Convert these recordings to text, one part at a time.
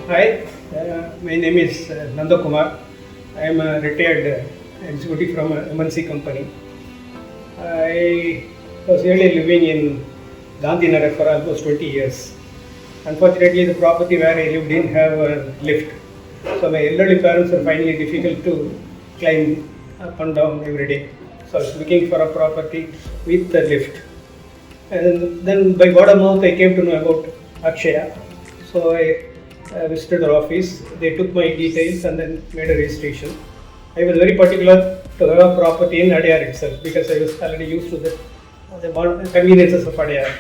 Hi, my name is Nandakumar. I am a retired executive from a MNC company. I was earlier living in Gandhinagar for almost 20 years. Unfortunately, the property where I lived didn't have a lift. So my elderly parents were finding it difficult to climb up and down every day. So I was looking for a property with a lift. And then by word of mouth, I came to know about Akshaya. So I visited their office. They took my details and then made a registration. I was very particular to have a property in Arcadia itself because I was already used to the conveniences of Arcadia.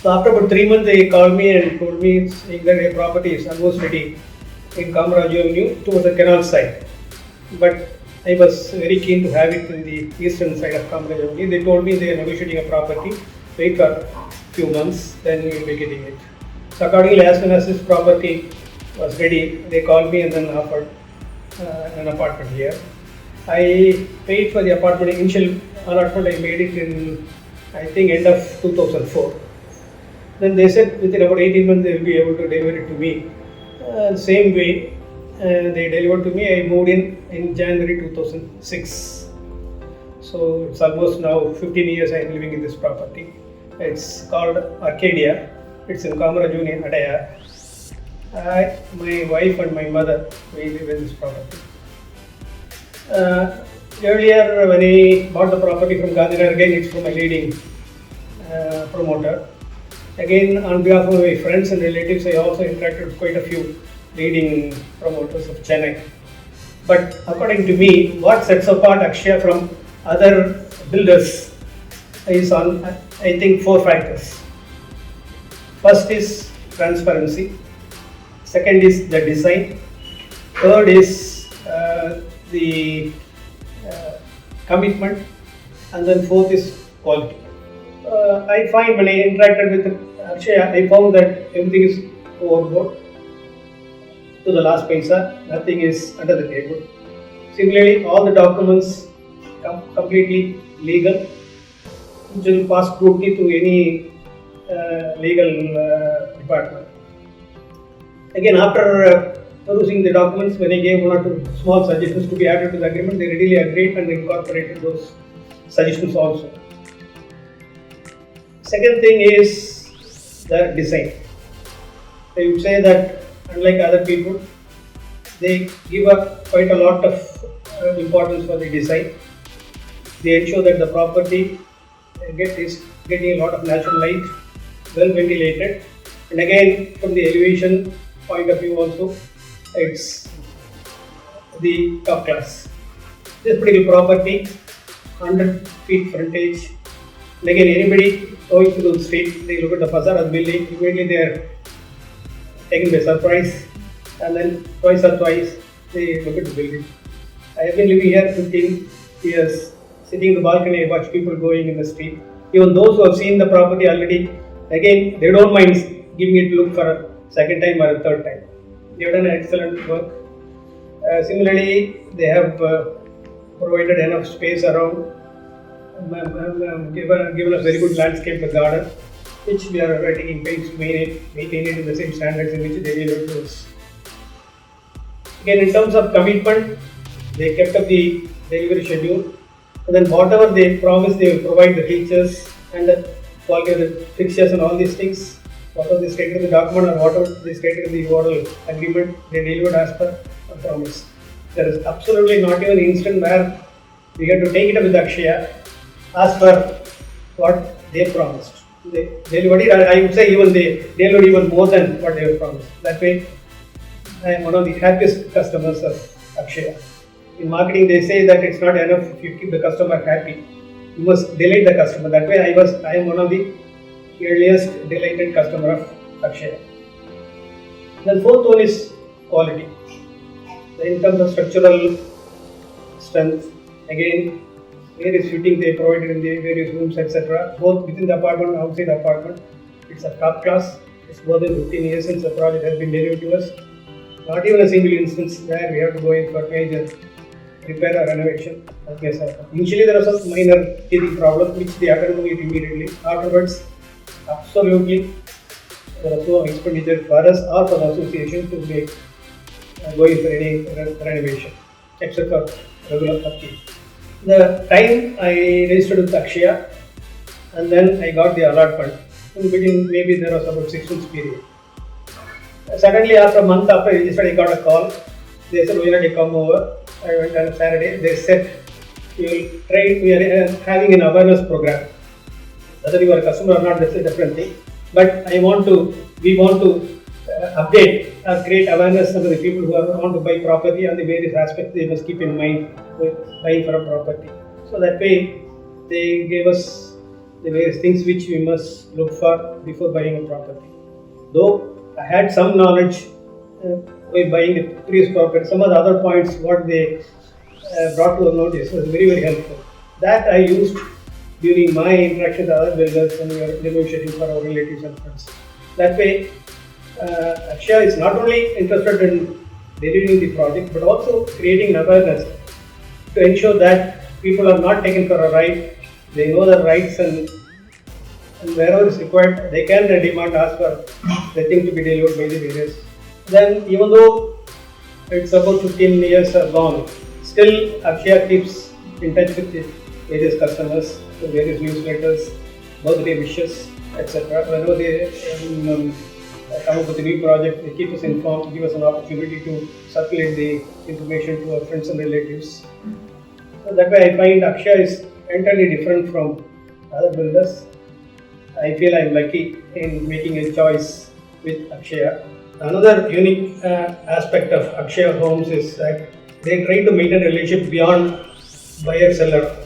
So after about 3 months, they called me and told me saying that a property is almost ready in Kamaraj Avenue towards the canal side. But I was very keen to have it in the eastern side of Kamaraj Avenue. They told me they are negotiating a property. Wait for a few months, then we will be getting it. So accordingly, as soon as this property was ready, they called me and then offered an apartment here. I paid for the apartment. Initial allotment I made it in, I think, end of 2004. Then they said within about 18 months they will be able to deliver it to me. Same way, they delivered to me. I moved in January 2006. So it's almost now 15 years I am living in this property. It's called Arcadia. It's in Kamaraj Avenue, Akshaya. My wife and my mother, we live in this property. Earlier, when I bought the property from Gandhinagar, again it's from a leading promoter. Again, on behalf of my friends and relatives, I also interacted with quite a few leading promoters of Chennai. But according to me, what sets apart Akshaya from other builders is on, I think, 4 factors. First is transparency. Second is the design. Third is the commitment. And then fourth is quality. I find when I interacted with Akshaya, I found that everything is overboard to the last paisa. Nothing is under the table. Similarly, all the documents completely legal, which will pass scrutiny to any legal department. Again, after perusing the documents, when I gave 1 or 2 small suggestions to be added to the agreement, they readily agreed and incorporated those suggestions also. Second thing is the design. I would say that unlike other people, they give up quite a lot of importance for the design. They ensure that the property is getting a lot of natural light, well ventilated, and again from the elevation point of view also, it's the top class. This particular property, 100 feet frontage, and again anybody going through the street, they look at the facade of the building, immediately they are taken by surprise, and then twice or twice they look at the building. I have been living here 15 years, sitting in the balcony, I watch people going in the street. Even those who have seen the property already, again, they don't mind giving it a look for a second time or a third time. They have done excellent work. Similarly, they have provided enough space around, given a very good landscape, the garden, which we are taking pains to maintain it in the same standards in which they deliver to us. Again, in terms of commitment, they kept up the delivery schedule. And then whatever they promised, they will provide the features and the quality of the fixtures and all these things. Whatever they stated in the document or whatever they stated in the oral agreement, they delivered as per the promise. There is absolutely not even an instant where we had to take it up with Akshaya as per what they promised. They delivered it, I would say even they delivered even more than what they have promised. That way, I am one of the happiest customers of Akshaya. In marketing, they say that it's not enough if you keep the customer happy. You must delight the customer. That way, I am one of the earliest delighted customer of Akshaya. Then fourth one is quality. In terms of structural strength, again, various fittings they provided in the various rooms, etc. Both within the apartment and outside the apartment. It's a top class. It's more than 15 years since the project has been delivered to us. Not even a single instance where we have to go in for major repair or renovation. Yes, initially there was some minor teething problem which they attended to it immediately. Afterwards, absolutely there was no expenditure for us or for the association to make going for any renovation, except for regular upkeep. The time I registered with Akshaya, and then I got the allotment. In between, maybe there was about 6 months period. Suddenly, after a month after I registered, I got a call. They said, "We want to come over." I went on a Saturday. They said, we are having an awareness program. Whether you are a customer or not, that's a different thing. But we want to update or create awareness among the people who want to buy property on the various aspects they must keep in mind with buying for a property. So that way, they gave us the various things which we must look for before buying a property. Though I had some knowledge by buying a previous property, some of the other points what they brought to our notice was very, very helpful. That I used during my interaction with other builders and we were negotiating for our relatives and friends. That way, Akshaya is not only interested in delivering the project but also creating awareness to ensure that people are not taken for a ride. They know their rights and wherever is required, they can demand, ask for the thing to be delivered by the various. Then, even though it's about 15 years are gone, still Akshaya keeps in touch with the various customers, the various newsletters, birthday wishes, etc. Whenever they come up with a new project, they keep us informed, give us an opportunity to circulate the information to our friends and relatives. So that way I find Akshaya is entirely different from other builders. I feel I'm lucky in making a choice with Akshaya. Another unique aspect of Akshaya Homes is that they try to maintain a relationship beyond buyer-seller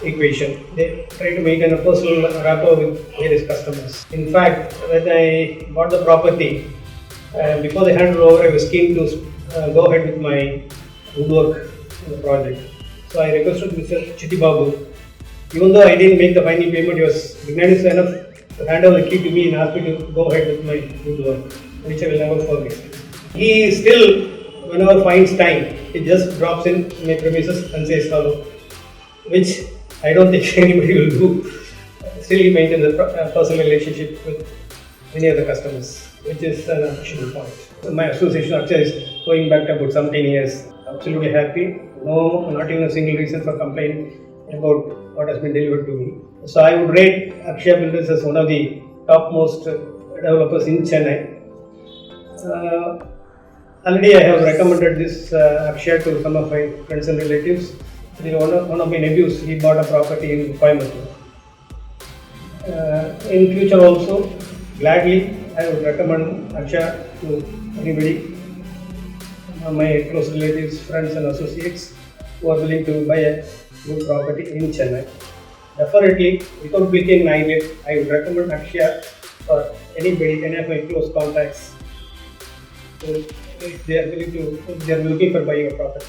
equation. They try to maintain a personal rapport with various customers. In fact, when I bought the property, before they handed over, I was keen to go ahead with my woodwork in the project. So I requested Mr. Chittibabu. Even though I didn't make the final payment, he was magnanimous enough to hand over the key to me and ask me to go ahead with my woodwork, which I will never forget. He still, whenever finds time, he just drops in my premises and says hello, which I don't think anybody will do. Still, he maintains a personal relationship with many other customers, which is an appreciable point. My association Akshaya is going back to about 17 years. Absolutely happy. No, not even a single reason for complaint about what has been delivered to me. So I would rate Akshaya Builders as one of the topmost developers in Chennai. Already I have recommended this Akshaya to some of my friends and relatives. One of my nephews, he bought a property in Coimbatore. In future also, gladly I would recommend Akshaya to anybody, my close relatives, friends and associates who are willing to buy a good property in Chennai. Definitely, without blinking an eyelid, I would recommend Akshaya for anybody, any of my close contacts, if they are looking for buying a property.